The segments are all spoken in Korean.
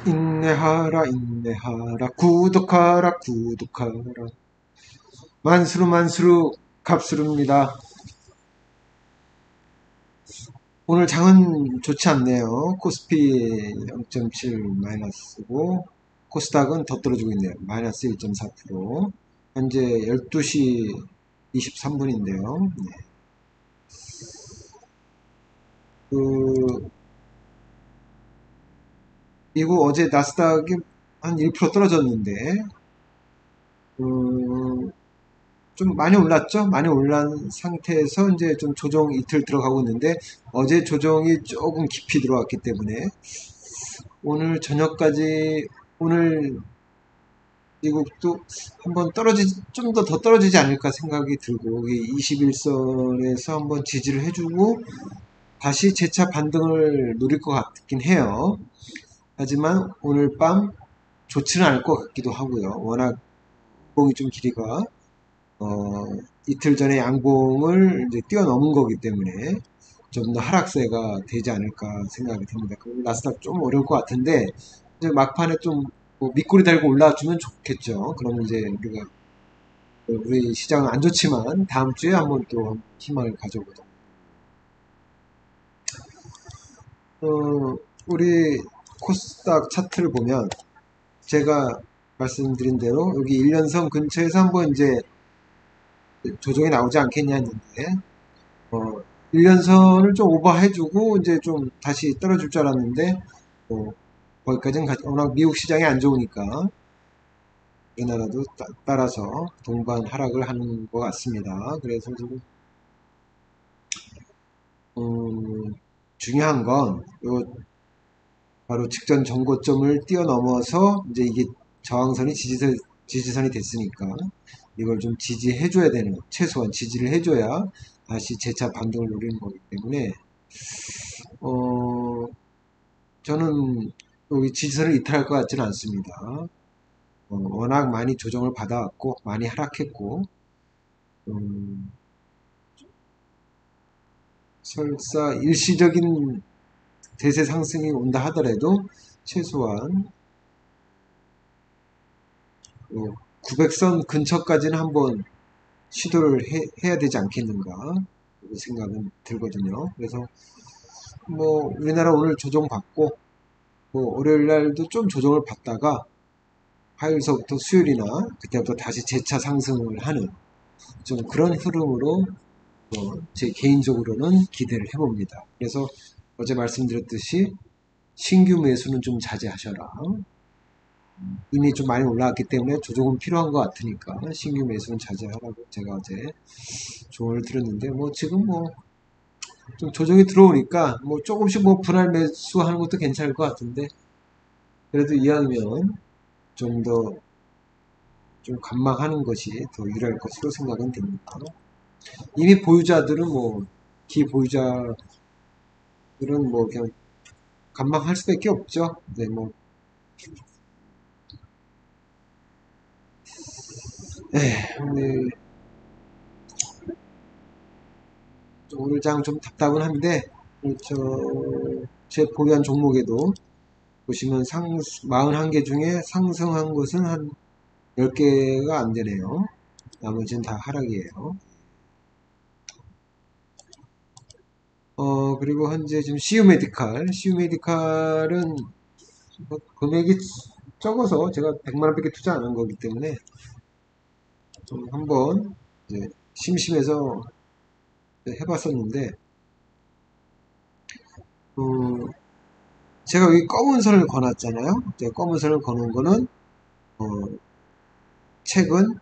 인내하라 인내하라 구독하라 구독하라 만수르 만수르 갑수르입니다. 오늘 장은 좋지 않네요. 코스피 0.7 마이너스고 코스닥은 더 떨어지고 있네요. 마이너스 1.4%. 현재 12시 23분인데요. 네. 미국 어제 나스닥이 한 1% 떨어졌는데 좀 많이 올랐죠? 많이 올란 상태에서 이제 좀 조정 이틀 들어가고 있는데 어제 조정이 조금 깊이 들어왔기 때문에 오늘 저녁까지 오늘 미국도 한번 좀 더 떨어지지 않을까 생각이 들고 21선에서 한번 지지를 해주고 다시 재차 반등을 노릴 것 같긴 해요. 하지만 오늘 밤 좋지는 않을 것 같기도 하고요. 워낙 봉이 좀 길이가 이틀 전에 양봉을 이제 뛰어넘은 거기 때문에 좀 더 하락세가 되지 않을까 생각이 듭니다. 나스닥 좀 어려울 것 같은데 이제 막판에 좀뭐 밑꼬리 달고 올라주면 좋겠죠. 그러면 이제 우리 시장은 안 좋지만 다음 주에 한번 또 희망을 가져보자. 우리 코스닥 차트를 보면 제가 말씀드린 대로 여기 1년선 근처에서 한번 이제 조정이 나오지 않겠냐 했는데 1년선을 좀 오버해주고 이제 좀 다시 떨어질 줄 알았는데 거기까지는 워낙 미국 시장이 안 좋으니까 우리나라도 따라서 동반 하락을 하는 것 같습니다. 그래서 지금 중요한 건 바로 직전 전고점을 뛰어넘어서 이제 이게 저항선이 지지선이 됐으니까 이걸 좀 지지해줘야 되는 최소한 지지를 해줘야 다시 재차 반등을 노리는 거기 때문에 저는 여기 지지선을 이탈할 것 같지는 않습니다. 워낙 많이 조정을 받아왔고 많이 하락했고 설사 일시적인 대세 상승이 온다 하더라도 최소한 900선 근처까지는 한번 시도를 해야 되지 않겠는가 생각은 들거든요. 그래서 뭐 우리나라 오늘 조정받고 뭐 월요일 날도 좀 조정을 받다가 화요일서부터 수요일이나 그때부터 다시 재차 상승을 하는 좀 그런 흐름으로 제 개인적으로는 기대를 해봅니다. 그래서 어제 말씀드렸듯이 신규 매수는 좀 자제하셔라. 이미 좀 많이 올라왔기 때문에 조정은 필요한 것 같으니까 신규 매수는 자제하라고 제가 어제 조언을 드렸는데 뭐 지금 뭐 좀 조정이 들어오니까 뭐 조금씩 뭐 분할 매수하는 것도 괜찮을 것 같은데 그래도 이왕이면 좀 더 좀 관망하는 것이 더 유리할 것으로 생각은 됩니다. 이미 보유자들은 뭐 기보유자들은 뭐 그냥 관망할 수밖에 없죠. 네, 뭐 오늘 오늘 장 좀 답답은 한데 제 보유한 종목에도 보시면 41개 중에 상승한 것은 한 10개가 안 되네요. 나머지는 다 하락이에요. 그리고 현재 지금 CU 메디칼은 뭐 금액이 적어서 제가 100만원 밖에 투자 안 한 거기 때문에 좀 한번 이제 심심해서 해봤었는데, 제가 여기 검은 선을 거놨잖아요. 제가 검은 선을 거는 거는, 어, 최근,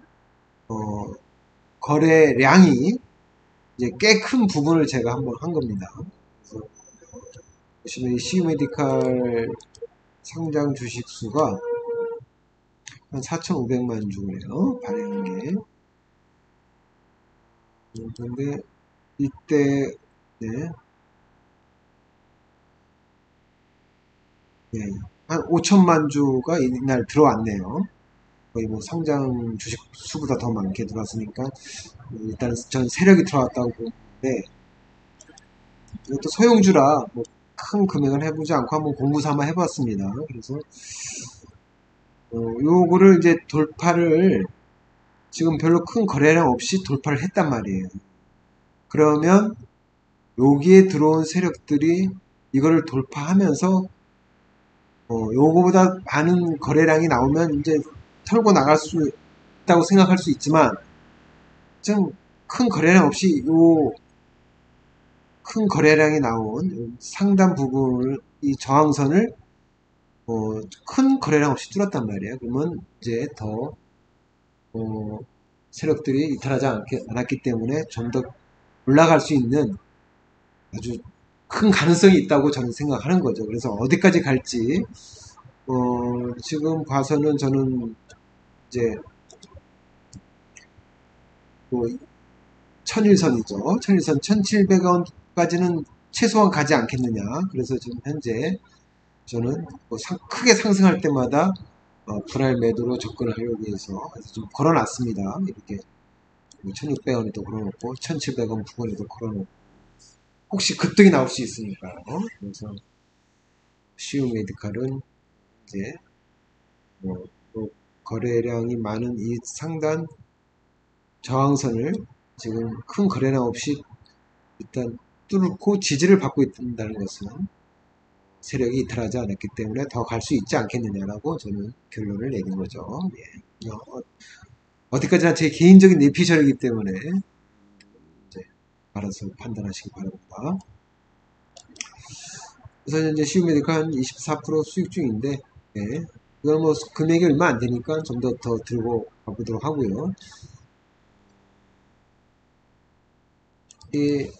어, 거래량이 이제 꽤 큰 부분을 제가 한번 한 겁니다. 그래서 보시면 이 CU메디칼 상장 주식 수가 한 4,500만 주네요. 발행한 게. 그런데 이때, 네, 네, 한 5천만 주가 이날 들어왔네요. 거의 뭐 상장 주식 수보다 더 많게 들어왔으니까 일단 전 세력이 들어왔다고 보는데 이것도 소형주라 뭐 큰 금액을 해보지 않고 한번 공부 삼아 해봤습니다. 그래서 요거를 이제 돌파를 지금 별로 큰 거래량 없이 돌파를 했단 말이에요. 그러면 여기에 들어온 세력들이 이거를 돌파하면서 요거보다 많은 거래량이 나오면 이제 털고 나갈 수 있다고 생각할 수 있지만 지금 큰 거래량 없이 요 큰 거래량이 나온 상단 부분을 이 저항선을 큰 거래량 없이 뚫었단 말이에요. 그러면 이제 더 세력들이 이탈하지 않았기 때문에 좀 더 올라갈 수 있는 아주 큰 가능성이 있다고 저는 생각하는 거죠. 그래서 어디까지 갈지 지금 봐서는 저는 이제 뭐 천일선이죠. 천일선 1700원까지는 최소한 가지 않겠느냐. 그래서 지금 현재 저는 뭐 크게 상승할 때마다 분할 매도로 접근을 하려고 해서 좀 걸어놨습니다. 이렇게 1600원에도 걸어놓고 1700원 부근에도 걸어놓고 혹시 급등이 나올 수 있으니까요. 그래서 시우 메디칼은 이제 뭐 거래량이 많은 이 상단 저항선을 지금 큰 거래량 없이 일단 뚫고 지지를 받고 있다는 것은 세력이 이탈하지 않았기 때문에 더 갈 수 있지 않겠느냐라고 저는 결론을 내린 거죠. 예. 어디까지나 제 개인적인 내피셜이기 때문에 이제 알아서 판단하시기 바랍니다. 그래서 현재 시우메디카 한 24% 수익 중인데, 예. 이건 뭐 금액이 얼마 안 되니까 좀 더 들고 가보도록 하고요. 이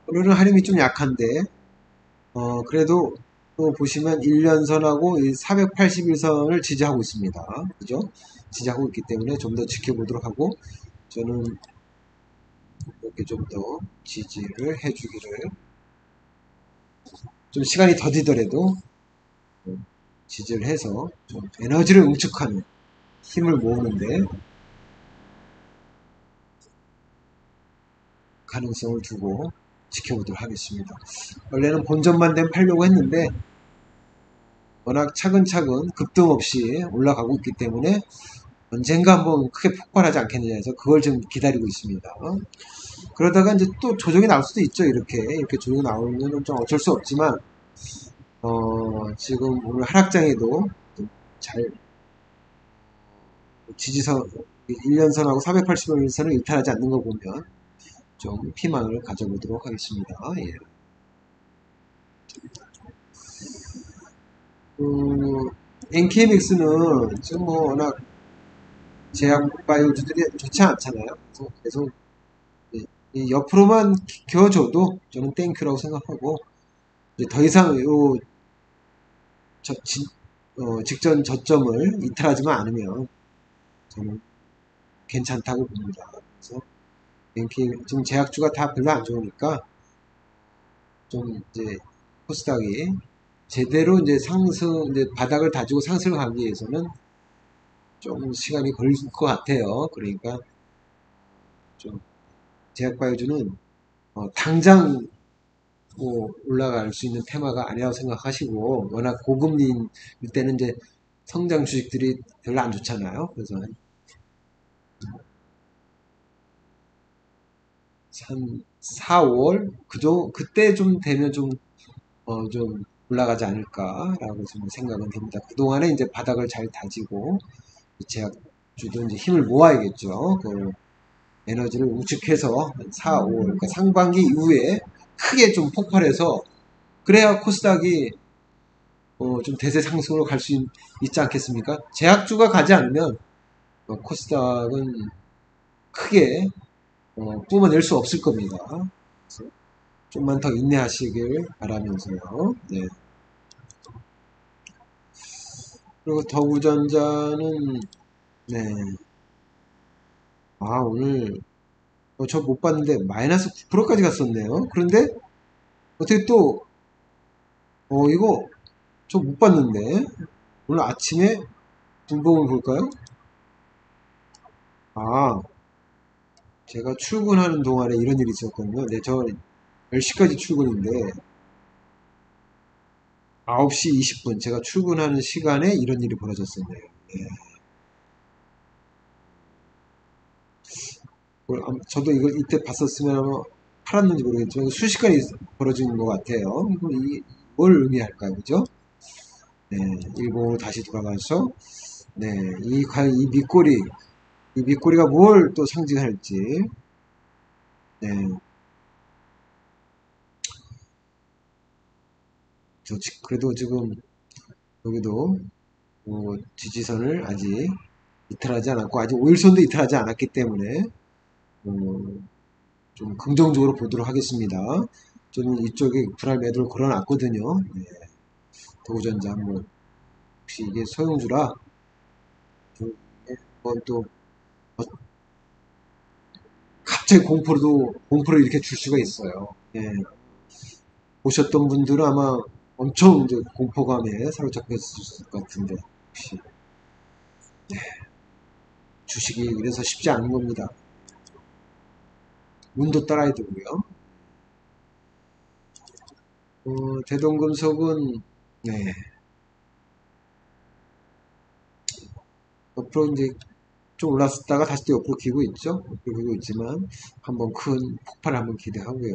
오늘은 할인이 좀 약한데, 그래도 또 보시면 1년선하고 481선을 지지하고 있습니다. 그죠? 지지하고 있기 때문에 좀 더 지켜보도록 하고, 저는 이렇게 좀 더 지지를 해주기를, 좀 시간이 더디더라도 지지를 해서 좀 에너지를 응축하는 힘을 모으는데 가능성을 두고 지켜보도록 하겠습니다. 원래는 본전만 되면 팔려고 했는데 워낙 차근차근 급등 없이 올라가고 있기 때문에 언젠가 한번 크게 폭발하지 않겠느냐 해서 그걸 좀 기다리고 있습니다. 그러다가 이제 또 조정이 나올 수도 있죠. 이렇게 조정이 나오면 좀 어쩔 수 없지만 지금 오늘 하락장에도 잘 지지선 1년선하고 480원선을 이탈하지 않는 거 보면 좀 희망을 가져보도록 하겠습니다. 예. NKMX는 지금 뭐 워낙 제약바이오주들이 좋지 않잖아요. 그래서 계속 이 옆으로만 겨줘도 저는 땡큐라고 생각하고 이제 더 이상 요 직전 저점을 이탈하지만 않으면 저는 괜찮다고 봅니다. 그래서 지금 제약주가 다 별로 안 좋으니까 좀 이제 코스닥이 제대로 이제 이제 바닥을 다지고 상승을 하기 위해서는 좀 시간이 걸릴 것 같아요. 그러니까 좀 제약바이오주는 당장 뭐 올라갈 수 있는 테마가 아니라고 생각하시고 워낙 고금리일 때는 이제 성장 주식들이 별로 안 좋잖아요. 그래서 한 4, 5월 그때 좀 되면 좀 올라가지 않을까라고 좀 생각은 됩니다. 그동안에 이제 바닥을 잘 다지고 제약주도 이제 힘을 모아야겠죠. 그 에너지를 우측해서 4, 5월 그러니까 상반기 이후에 크게 좀 폭발해서 그래야 코스닥이 좀 대세 상승으로 갈 수 있지 않겠습니까? 제약주가 가지 않으면 코스닥은 크게 뿜어낼 수 없을 겁니다. 그래서 좀만 더 인내하시길 바라면서요. 네. 그리고 더구전자는 네. 오늘 저 못 봤는데 마이너스 9%까지 갔었네요. 그런데 어떻게 또 이거 저 못 봤는데 오늘 아침에 분봉을 볼까요? 제가 출근하는 동안에 이런 일이 있었거든요. 네, 저 10시까지 출근인데 9시 20분 제가 출근하는 시간에 이런 일이 벌어졌었네요. 예. 저도 이걸 이때 봤었으면 아마 팔았는지 모르겠지만 순식간에 벌어진 것 같아요. 뭘 의미할까요? 그죠? 네, 일본으로 다시 돌아가서 네, 과연 이 밑꼬리가 뭘 또 상징할지 네, 그래도 지금 여기도 지지선을 아직 이탈하지 않았고 아직 오일선도 이탈하지 않았기 때문에 어, 좀 긍정적으로 보도록 하겠습니다. 저는 이쪽에 불알 매도를 걸어놨거든요. 네, 도우전자 한번 혹시 이게 소형주라 한번 또 갑자기 공포를 이렇게 줄 수가 있어요. 예, 보셨던 분들은 아마 엄청 이제 공포감에 사로잡혔을 것 같은데 혹시 주식이 이래서 쉽지 않은 겁니다. 운도 따라야 되고요. 대동금속은 네, 옆으로 이제 좀 올랐었다가 다시 또 옆으로 기고 있죠. 옆으로 기고 있지만 한번 큰 폭발을 한번 기대하고요.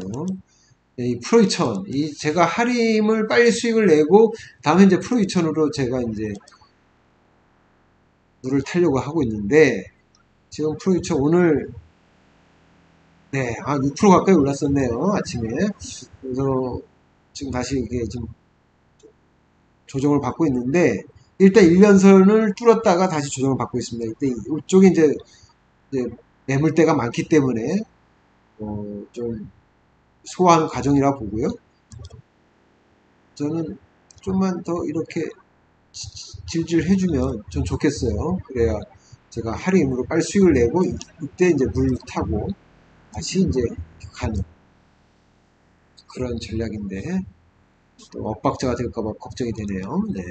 네, 이 프로 2000, 이 제가 할인을 빨리 수익을 내고 다음에 이제 프로 2000으로 제가 이제 물을 타려고 하고 있는데 지금 프로 2000 오늘 네, 6% 가까이 올랐었네요. 아침에. 그래서 지금 다시 이게 좀 조정을 받고 있는데 일단 1년선을 뚫었다가 다시 조정을 받고 있습니다. 이때 이쪽에 이제 매물대가 많기 때문에 좀 소화하는 과정이라 보고요. 저는 좀만 더 이렇게 질질 해주면 전 좋겠어요. 그래야 제가 할인으로 빨리 수익을 내고 이때 이제 물 타고 다시 이제 가는 그런 전략인데 또 엇박자가 될까봐 걱정이 되네요. 네.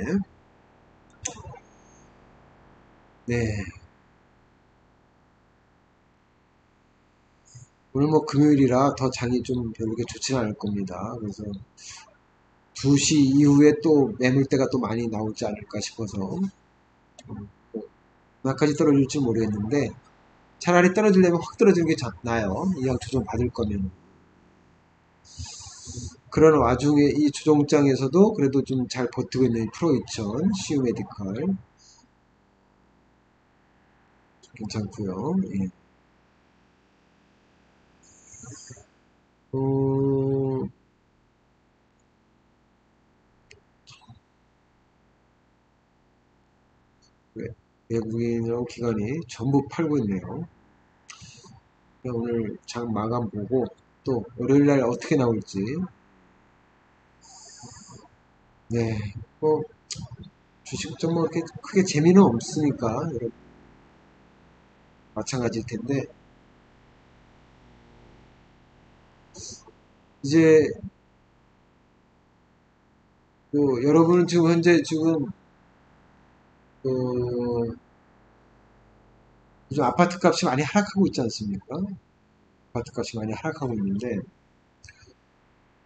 네. 오늘 뭐 금요일이라 더 장이 좀 별로 좋지는 않을 겁니다. 그래서 2시 이후에 또 매물대가 또 많이 나오지 않을까 싶어서 뭐 얼마까지 떨어질지 모르겠는데 차라리 떨어지려면 확 떨어지는 게 나아요. 이왕 조정 받을 거면. 그런 와중에 이 조정장에서도 그래도 좀 잘 버티고 있는 프로2000 CU 메디컬 괜찮고요. 예. 어, 외국인이라고 기관이 전부 팔고 있네요. 오늘 장 마감 보고 또 월요일날 어떻게 나올지 네, 뭐 주식 뭐 이렇게 크게 재미는 없으니까 여러분 마찬가지일 텐데 이제 뭐 여러분은 지금 현재 지금 어, 요즘 아파트 값이 많이 하락하고 있지 않습니까? 아파트 값이 많이 하락하고 있는데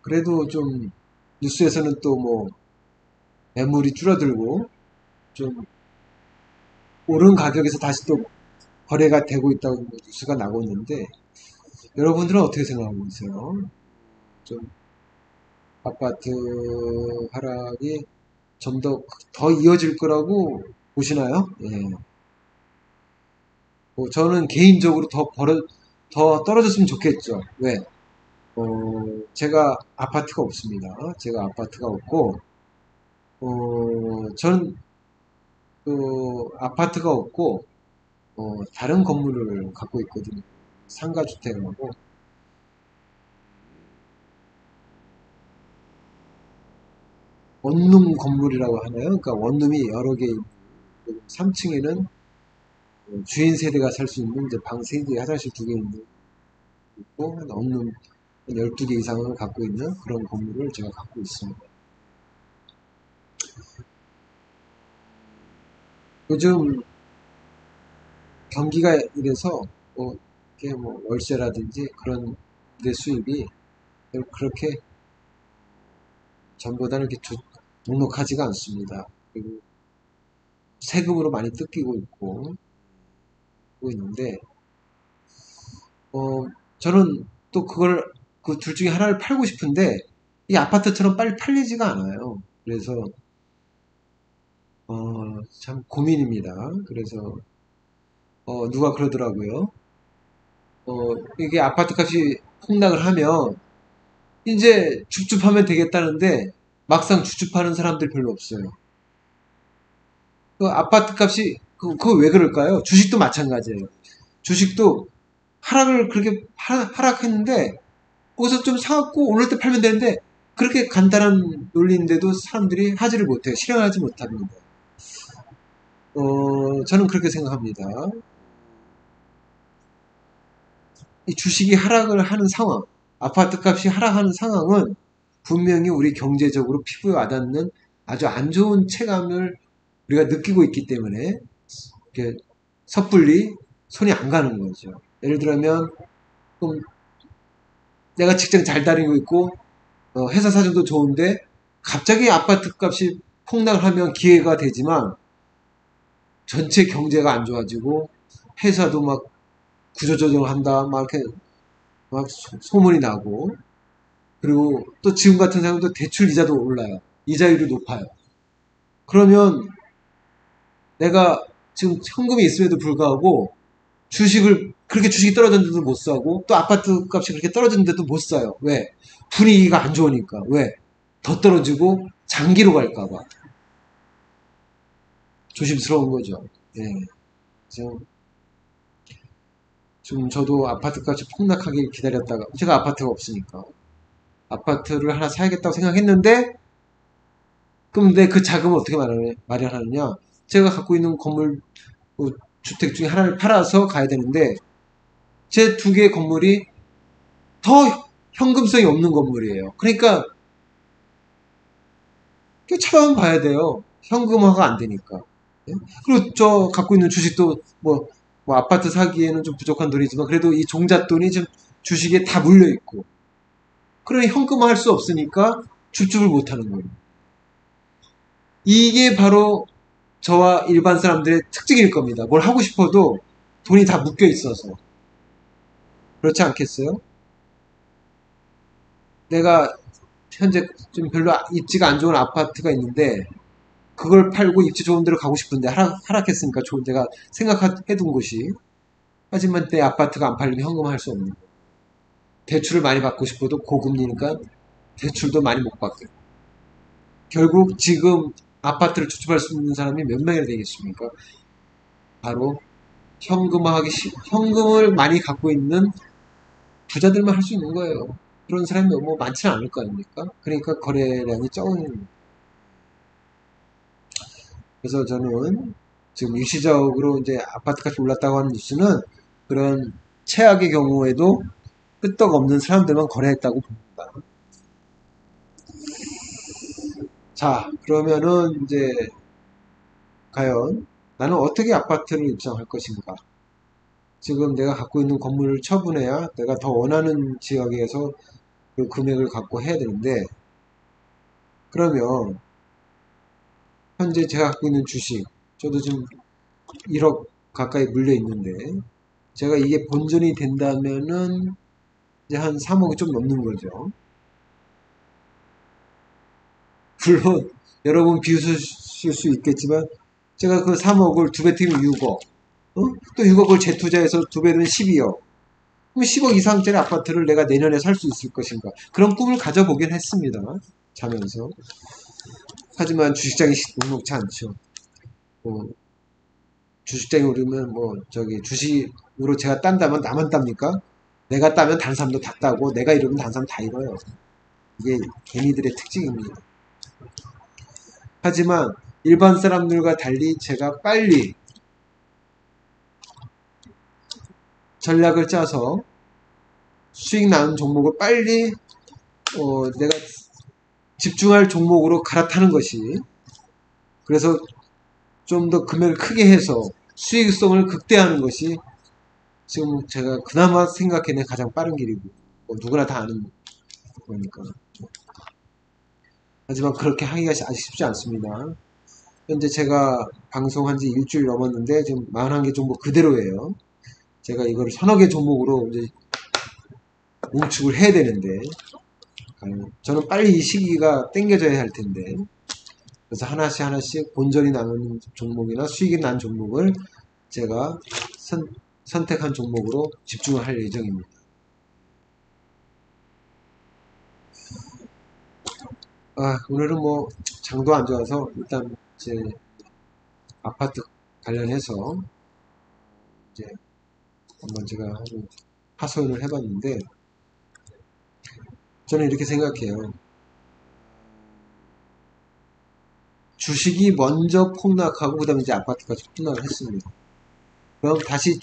그래도 좀 뉴스에서는 또 뭐 매물이 줄어들고 좀 오른 가격에서 다시 또 거래가 되고 있다고 뉴스가 나고 있는데 여러분들은 어떻게 생각하고 계세요? 좀 아파트 하락이 좀 더 이어질 거라고 보시나요? 예. 뭐 저는 개인적으로 더 떨어졌으면 좋겠죠. 왜? 제가 아파트가 없습니다. 제가 아파트가 없고, 저는 아파트가 없고, 다른 건물을 갖고 있거든요. 상가주택하고, 원룸 건물이라고 하나요? 그러니까 원룸이 여러 개, 3층에는 주인 세대가 살 수 있는 이제 방 3개, 화장실 2개 있는 있고 한 원룸 한 12개 이상을 갖고 있는 그런 건물을 제가 갖고 있습니다. 요즘 경기가 이래서 뭐, 이게 뭐 월세라든지 그런 내 수입이 그렇게 전보다는 이렇게 넉넉하지가 않습니다. 그리고 세금으로 많이 뜯기고 있고 있는데, 저는 또 그걸, 그 둘 중에 하나를 팔고 싶은데, 이 아파트처럼 빨리 팔리지가 않아요. 그래서, 참 고민입니다. 그래서, 누가 그러더라고요. 이게 아파트 값이 폭락을 하면, 이제 줍줍하면 되겠다는데, 막상 줍줍하는 사람들이 별로 없어요. 그 아파트 값이, 그거 왜 그럴까요? 주식도 마찬가지예요. 주식도 하락을 그렇게 하락했는데, 거기서 좀 사갖고 오를 때 팔면 되는데, 그렇게 간단한 논리인데도 사람들이 하지를 못해요. 실행하지 못합니다. 저는 그렇게 생각합니다. 이 주식이 하락을 하는 상황, 아파트 값이 하락하는 상황은 분명히 우리 경제적으로 피부에 와닿는 아주 안 좋은 체감을 우리가 느끼고 있기 때문에 이렇게 섣불리 손이 안 가는 거죠. 예를 들면 내가 직장 잘 다니고 있고 회사 사정도 좋은데 갑자기 아파트 값이 폭락을 하면 기회가 되지만 전체 경제가 안 좋아지고 회사도 막 구조조정한다 막 이렇게 막 소문이 나고, 그리고 또 지금 같은 상황도 대출 이자도 올라요. 이자율이 높아요. 그러면 내가 지금 현금이 있음에도 불구하고 그렇게 주식이 떨어졌는데도 못 사고, 또 아파트 값이 그렇게 떨어졌는데도 못 사요. 왜? 분위기가 안 좋으니까. 왜? 더 떨어지고 장기로 갈까봐. 조심스러운 거죠. 예. 지금 저도 아파트 값이 폭락하길 기다렸다가, 제가 아파트가 없으니까 아파트를 하나 사야겠다고 생각했는데, 그럼 내 그 자금을 어떻게 마련하느냐? 제가 갖고 있는 건물, 주택 중에 하나를 팔아서 가야 되는데, 제 두 개의 건물이 더 현금성이 없는 건물이에요. 그러니까 찾아봐야 돼요. 현금화가 안 되니까. 예? 그리고 저 갖고 있는 주식도 뭐 아파트 사기에는 좀 부족한 돈이지만, 그래도 이 종잣돈이 지금 주식에 다 물려 있고, 그러니 현금화 할 수 없으니까 줍줍을 못 하는 거예요. 이게 바로 저와 일반 사람들의 특징일 겁니다. 뭘 하고 싶어도 돈이 다 묶여 있어서. 그렇지 않겠어요? 내가 현재 좀 별로 입지가 안 좋은 아파트가 있는데, 그걸 팔고 입지 좋은 데로 가고 싶은데 하락했으니까 좋은 데가 생각해둔 곳이, 하지만 내 아파트가 안 팔리면 현금화할 수 없는 거예요. 대출을 많이 받고 싶어도 고금리니까 대출도 많이 못 받게. 결국 지금 아파트를 주축할 수 있는 사람이 몇 명이나 되겠습니까? 바로 현금을 많이 갖고 있는 부자들만 할 수 있는 거예요. 그런 사람이 너무 많지는 않을 거 아닙니까? 그러니까 거래량이 적은. 그래서 저는 지금 일시적으로 이제 아파트값이 올랐다고 하는 뉴스는 그런 최악의 경우에도 끄떡없는 사람들만 거래했다고 봅니다. 자, 그러면은 이제 과연 나는 어떻게 아파트를 입성할 것인가? 지금 내가 갖고 있는 건물을 처분해야 내가 더 원하는 지역에서 그 금액을 갖고 해야 되는데, 그러면 현재 제가 갖고 있는 주식, 저도 지금 1억 가까이 물려 있는데, 제가 이게 본전이 된다면은 이제 한 3억이 좀 넘는 거죠. 물론 여러분 비웃으실 수 있겠지만, 제가 그 3억을 두 배 팀면 6억, 또 6억을 재투자해서 두 배는 12억. 그럼 10억 이상짜리 아파트를 내가 내년에 살 수 있을 것인가? 그런 꿈을 가져보긴 했습니다. 자면서. 하지만 주식장이 녹록치 않죠. 뭐, 주식장에 오르면 주식으로 제가 딴다면 나만 땁니까? 내가 따면 다른 사람도 다 따고, 내가 이러면 다른 사람 다 이뤄요. 이게 개미들의 특징입니다. 하지만 일반 사람들과 달리 제가 빨리 전략을 짜서 수익 나는 종목을 빨리 내가 집중할 종목으로 갈아타는 것이, 그래서 좀 더 금액을 크게 해서 수익성을 극대화하는 것이 지금 제가 그나마 생각해낸 가장 빠른 길이고, 누구나 다 아는 그러니까. 하지만 그렇게 하기가 아직 쉽지 않습니다. 현재 제가 방송한 지 일주일 넘었는데 지금 41개 종목 그대로예요. 제가 이거를 서너 개 종목으로 이제 응축을 해야 되는데 저는 빨리 이 시기가 땡겨져야 할 텐데 그래서 하나씩 하나씩 본전이 나는 종목이나 수익이 난 종목을 제가 선택한 종목으로 집중을 할 예정입니다. 오늘은 뭐 장도 안 좋아서 일단 제 아파트 관련해서 이제 한번 제가 하소연을 해봤는데 저는 이렇게 생각해요. 주식이 먼저 폭락하고 그 다음에 이제 아파트까지 폭락을 했습니다. 그럼 다시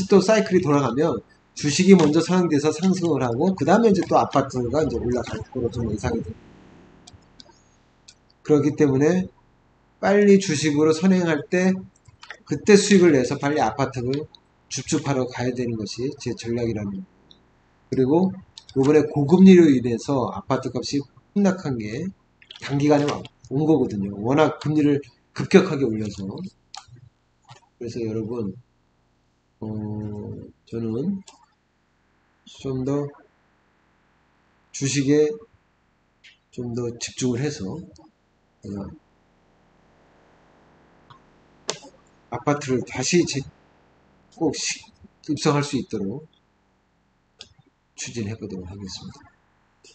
또 사이클이 돌아가면 주식이 먼저 상승돼서 상승을 하고 그 다음에 이제 또 아파트가 이제 올라갈 거로 저는 예상이 됩니다. 그렇기 때문에 빨리 주식으로 선행할 때 그때 수익을 내서 빨리 아파트를 줍줍하러 가야 되는 것이 제 전략이랍니다. 그리고 이번에 고금리로 인해서 아파트 값이 폭락한 게 단기간에 온 거거든요. 워낙 금리를 급격하게 올려서. 그래서 여러분, 저는 좀 더 주식에 좀 더 집중을 해서 아파트를 다시 꼭 입성할 수 있도록 추진해 보도록 하겠습니다.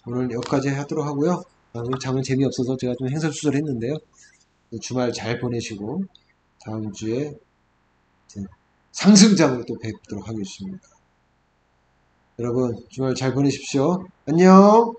오늘 여기까지 하도록 하고요. 오늘 장은 재미없어서 제가 좀 행설수설했는데요. 주말 잘 보내시고 다음 주에 상승장으로 또 뵙도록 하겠습니다. 여러분 주말 잘 보내십시오. 안녕.